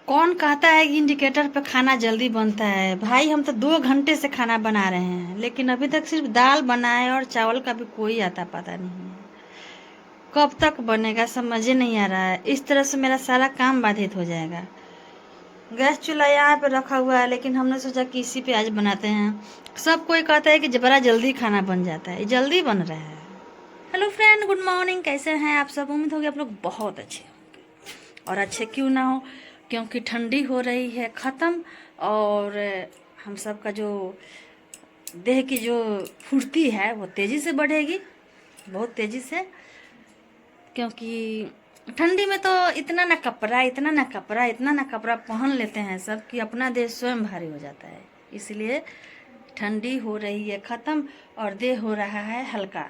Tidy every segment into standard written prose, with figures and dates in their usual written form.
कौन कहता है कि इंडिकेटर पे खाना जल्दी बनता है? भाई हम तो 2 घंटे से खाना बना रहे हैं, लेकिन अभी तक सिर्फ दाल बना है और चावल का भी कोई आता पता नहीं है। कब तक बनेगा समझ ही नहीं आ रहा है। इस तरह से मेरा सारा काम बाधित हो जाएगा। गैस चूल्हा यहाँ पे रखा हुआ है, लेकिन हमने सोचा कि इसी पे आज बनाते हैं। सब कोई कहता है कि बड़ा जल्दी खाना बन जाता है, जल्दी बन रहा है। Hello friend, good morning. कैसे हैं आप सब? उम्मीद होगी आप लोग बहुत अच्छे होंगे। और अच्छे क्यों ना हो, क्योंकि ठंडी हो रही है ख़त्म। और हम सब का जो देह की जो फुर्ती है वो तेज़ी से बढ़ेगी, बहुत तेज़ी से। क्योंकि ठंडी में तो इतना ना कपड़ा इतना ना कपड़ा पहन लेते हैं सब कि अपना देह स्वयं भारी हो जाता है। इसलिए ठंडी हो रही है ख़त्म और देह हो रहा है हल्का।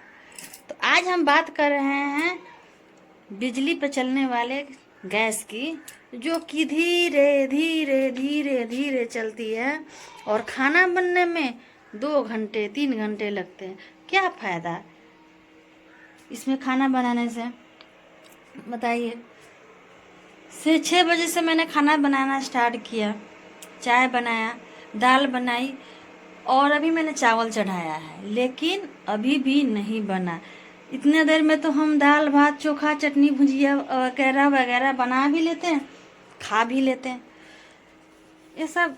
तो आज हम बात कर रहे हैं बिजली पर चलने वाले गैस की, जो कि धीरे धीरे धीरे धीरे चलती है और खाना बनने में 2 घंटे 3 घंटे लगते हैं। क्या फ़ायदा इसमें खाना बनाने से, बताइए। 6 बजे से मैंने खाना बनाना स्टार्ट किया, चाय बनाया, दाल बनाई और अभी मैंने चावल चढ़ाया है, लेकिन अभी भी नहीं बना। इतने देर में तो हम दाल भात चोखा चटनी भुजिया वगैरह वगैरह बना भी लेते हैं, खा भी लेते हैं। ये सब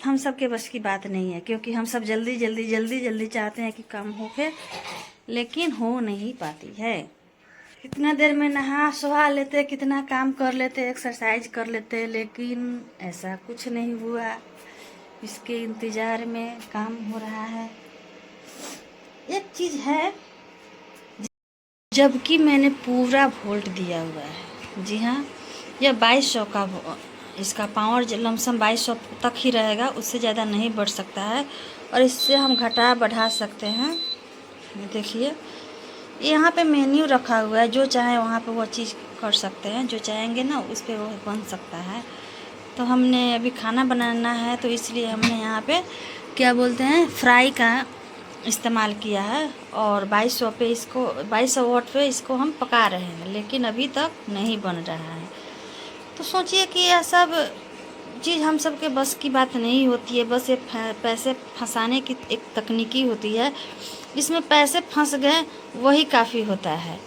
हम सब के बस की बात नहीं है, क्योंकि हम सब जल्दी जल्दी जल्दी जल्दी चाहते हैं कि काम हो के, लेकिन हो नहीं पाती है। कितना देर में नहा सुहा लेते, कितना काम कर लेते, एक्सरसाइज कर लेते, लेकिन ऐसा कुछ नहीं हुआ। इसके इंतज़ार में काम हो रहा है। एक चीज़ है, जबकि मैंने पूरा वोल्ट दिया हुआ है। जी हाँ, यह 2200 का इसका पावर लमसम 2200 तक ही रहेगा, उससे ज़्यादा नहीं बढ़ सकता है। और इससे हम घटा बढ़ा सकते हैं। देखिए यहाँ पे मेन्यू रखा हुआ है, जो चाहे वहाँ पे वो चीज़ कर सकते हैं, जो चाहेंगे ना उस पर वो बन सकता है। तो हमने अभी खाना बनाना है, तो इसलिए हमने यहाँ पे क्या बोलते हैं फ्राई का इस्तेमाल किया है और 2200 पे इसको 2200 वाट पे इसको हम पका रहे हैं, लेकिन अभी तक नहीं बन रहा है। तो सोचिए कि यह सब चीज़ हम सब के बस की बात नहीं होती है। बस ये पैसे फंसाने की एक तकनीकी होती है, इसमें पैसे फंस गए वही काफ़ी होता है।